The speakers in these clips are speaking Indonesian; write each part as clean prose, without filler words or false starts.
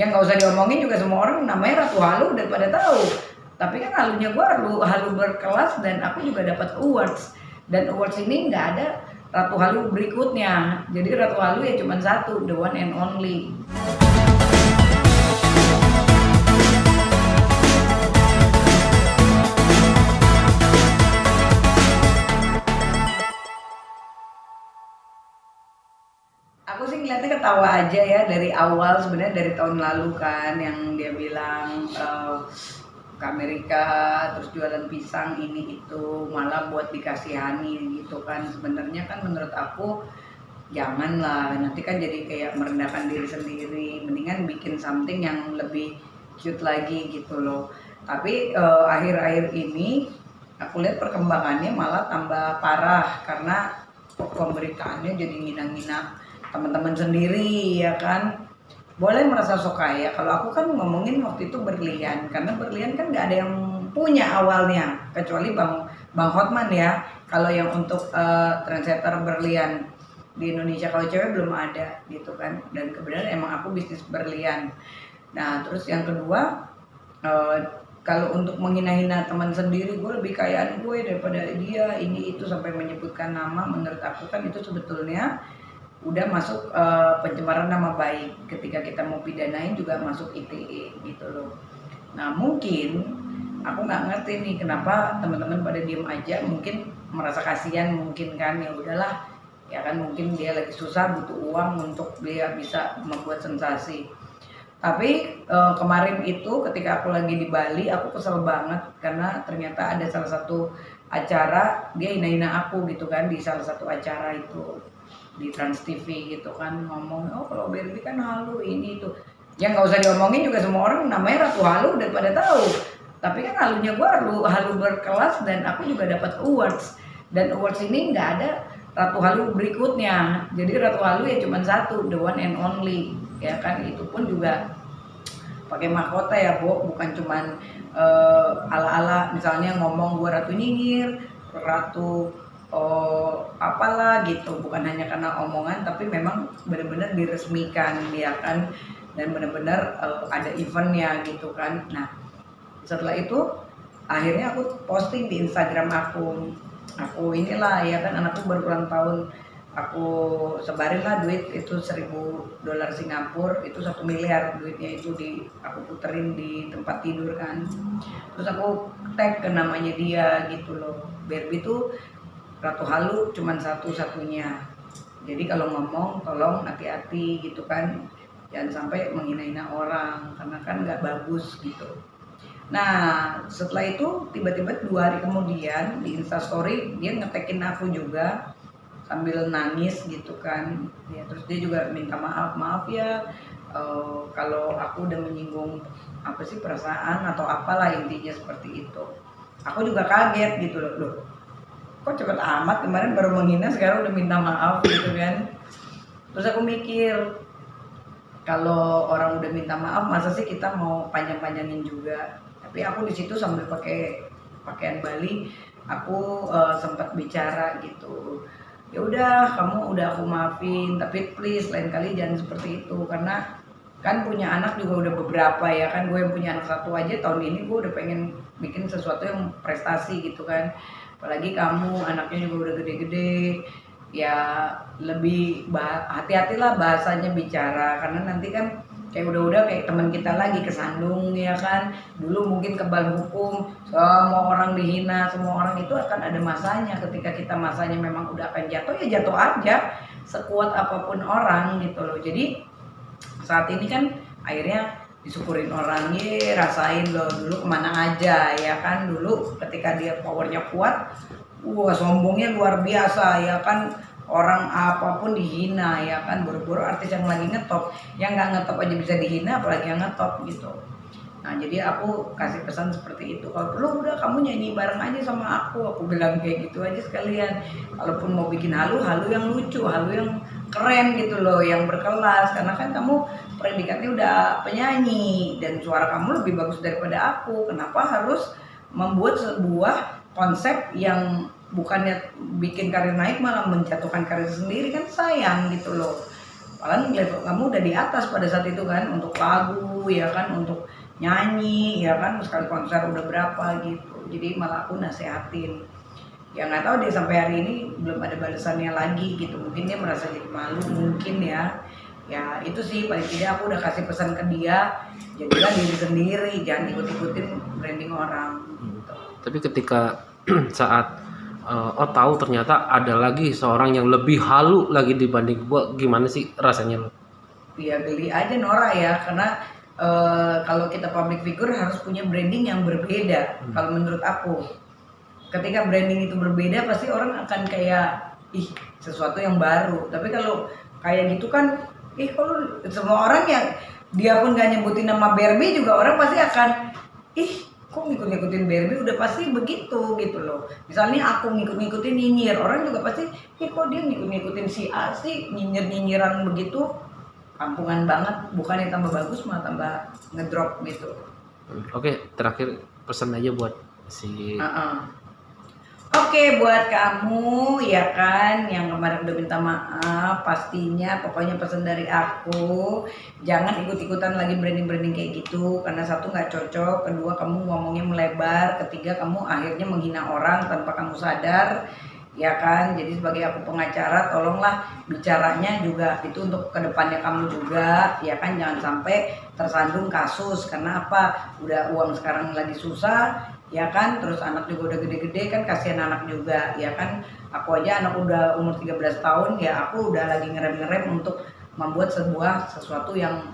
yang nggak usah diomongin juga semua orang namanya Ratu Halu udah pada tahu. Tapi kan halunya gue halu berkelas dan aku juga dapat awards. Dan awards ini nggak ada Ratu Halu berikutnya. Jadi Ratu Halu ya cuma satu, the one and only. Aku sih ngeliatnya ketawa aja ya dari awal, sebenarnya dari tahun lalu kan yang dia bilang ke Amerika terus jualan pisang ini itu malah buat dikasihani gitu kan. Sebenarnya kan menurut aku janganlah, nanti kan jadi kayak merendahkan diri sendiri, mendingan bikin something yang lebih cute lagi gitu loh. Tapi akhir-akhir ini aku lihat perkembangannya malah tambah parah karena pemberitaannya jadi ngina-ngina teman-teman sendiri ya kan. Boleh merasa sok kaya, kalau aku kan ngomongin waktu itu berlian, karena berlian kan nggak ada yang punya awalnya kecuali Bang Hotman ya. Kalau yang untuk trendsetter berlian di Indonesia, kalau cewek belum ada gitu kan. Dan kebenaran emang aku bisnis berlian. Nah terus yang kedua, kalau untuk menghina-hina teman sendiri, gue lebih kayaan gue daripada dia ini itu sampai menyebutkan nama, menurut aku kan itu sebetulnya udah masuk pencemaran nama baik. Ketika kita mau pidanain juga masuk ITE gitu loh. Nah mungkin aku nggak ngerti nih kenapa teman-teman pada diem aja, mungkin merasa kasihan mungkin kan, ya udahlah ya kan, mungkin dia lagi susah butuh uang untuk dia bisa membuat sensasi. Tapi kemarin itu ketika aku lagi di Bali, aku kesel banget karena ternyata ada salah satu acara dia hina-hina aku gitu kan, di salah satu acara itu di Trans TV gitu kan, ngomong oh kalau Barbie kan halu ini itu. Yang nggak usah diomongin juga semua orang namanya Ratu Halu udah pada tahu. Tapi kan halunya gue halu berkelas dan aku juga dapat awards. Dan awards ini nggak ada Ratu Halu berikutnya. Jadi Ratu Halu ya cuma satu, the one and only ya kan. Itu pun juga pakai mahkota ya Bo, bukan cuman ala-ala misalnya ngomong gue Ratu Nyinyir, Ratu apalah gitu, bukan hanya karena omongan tapi memang benar-benar diresmikan ya kan, dan benar-benar ada eventnya gitu kan. Nah setelah itu akhirnya aku posting di Instagram aku inilah ya kan, anakku baru ulang tahun, aku sebarin lah duit itu $1.000 Singapura, itu 1 miliar duitnya itu aku puterin di tempat tidur kan. Terus aku tag ke namanya dia gitu loh, Barbie tuh Ratu Halu cuman satu-satunya. Jadi kalau ngomong tolong hati-hati gitu kan, jangan sampai menghina-hina orang karena kan nggak bagus gitu. Nah setelah itu tiba-tiba 2 hari kemudian di Instastory dia ngetekin aku juga sambil nangis gitu kan ya. Terus dia juga minta maaf ya kalau aku udah menyinggung apa sih perasaan atau apalah, intinya seperti itu. Aku juga kaget gitu loh kok cepet amat, kemarin baru menghina sekarang udah minta maaf gitu kan. Terus aku mikir kalau orang udah minta maaf masa sih kita mau panjang-panjangin juga. Tapi aku di situ sambil pakai pakaian Bali, aku sempat bicara gitu, ya udah kamu udah aku maafin tapi please lain kali jangan seperti itu, karena kan punya anak juga udah beberapa ya kan. Gue yang punya anak satu aja tahun ini gue udah pengen bikin sesuatu yang prestasi gitu kan, apalagi kamu anaknya juga udah gede-gede ya. Lebih hati-hatilah bahasanya bicara, karena nanti kan kayak udah kayak teman kita lagi kesandung ya kan. Dulu mungkin kebal hukum, semua orang dihina, semua orang itu akan ada masanya. Ketika kita masanya memang udah akan jatuh ya jatuh aja, sekuat apapun orang gitu loh. Jadi saat ini kan akhirnya disyukurin orang, ye rasain loh dulu kemana aja ya kan. Dulu ketika dia powernya kuat, wah sombongnya luar biasa ya kan, orang apapun dihina ya kan. Boro-boro artis yang lagi ngetop, yang nggak ngetop aja bisa dihina apalagi yang ngetop gitu. Nah jadi aku kasih pesan seperti itu, kalau perlu udah kamu nyanyi bareng aja sama aku bilang kayak gitu aja sekalian. Kalaupun mau bikin halu yang lucu, halu yang keren gitu loh, yang berkelas, karena kan kamu predikatnya udah penyanyi dan suara kamu lebih bagus daripada aku. Kenapa harus membuat sebuah konsep yang bukannya bikin karir naik malah menjatuhkan karir sendiri, kan sayang gitu loh. Padahal level kamu udah di atas pada saat itu kan, untuk lagu ya kan, untuk nyanyi ya kan, sekali konser udah berapa gitu. Jadi malah aku nasehatin, ya nggak tahu deh sampai hari ini belum ada balasannya lagi gitu. Mungkin dia merasa jadi malu mungkin ya itu sih paling tidak aku udah kasih pesan ke dia, jadilah diri sendiri, jangan ikut-ikutin branding orang gitu. Tapi ketika saat tahu ternyata ada lagi seorang yang lebih halu lagi dibanding gua, gimana sih rasanya lo? Ya geli aja Nora ya, karena kalau kita public figure harus punya branding yang berbeda. Kalau menurut aku, ketika branding itu berbeda pasti orang akan kayak sesuatu yang baru. Tapi kalau kayak gitu kan, kalau semua orang yang dia pun gak nyebutin nama Barbie juga orang pasti akan kok ngikut-ngikutin Barbie, udah pasti begitu gitu loh. Misalnya aku ngikut-ngikutin nyinyir, orang juga pasti kok dia ngikut-ngikutin si A sih, nyinyir-nyinyiran begitu, kampungan banget. Bukannya tambah bagus malah tambah ngedrop gitu. Oke, terakhir pesan aja buat si Oke, buat kamu ya kan yang kemarin udah minta maaf, pastinya pokoknya pesan dari aku, jangan ikut-ikutan lagi branding-branding kayak gitu, karena satu nggak cocok, kedua kamu ngomongnya melebar, ketiga kamu akhirnya menghina orang tanpa kamu sadar, ya kan. Jadi sebagai aku pengacara, tolonglah bicaranya juga itu untuk kedepannya kamu juga, ya kan, jangan sampai tersandung kasus. Karena apa, udah uang sekarang lagi susah, ya kan, terus anak juga udah gede-gede kan, kasihan anak juga, ya kan. Aku aja anak udah umur 13 tahun, ya aku udah lagi ngerem-ngerem untuk membuat sesuatu yang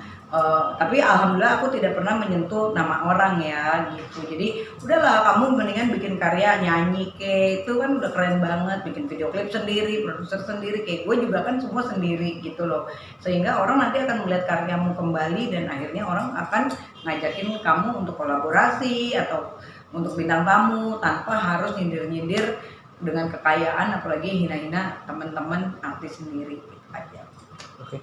tapi alhamdulillah aku tidak pernah menyentuh nama orang ya gitu. Jadi udahlah, kamu mendingan bikin karya, nyanyi itu kan udah keren banget, bikin video klip sendiri, produser sendiri, kayak gue juga kan semua sendiri gitu loh. Sehingga orang nanti akan melihat karyamu kembali dan akhirnya orang akan ngajakin kamu untuk kolaborasi atau untuk bintang tamu tanpa harus nyindir-nyindir dengan kekayaan, apalagi hina-hina teman-teman artis sendiri gitu aja. Oke.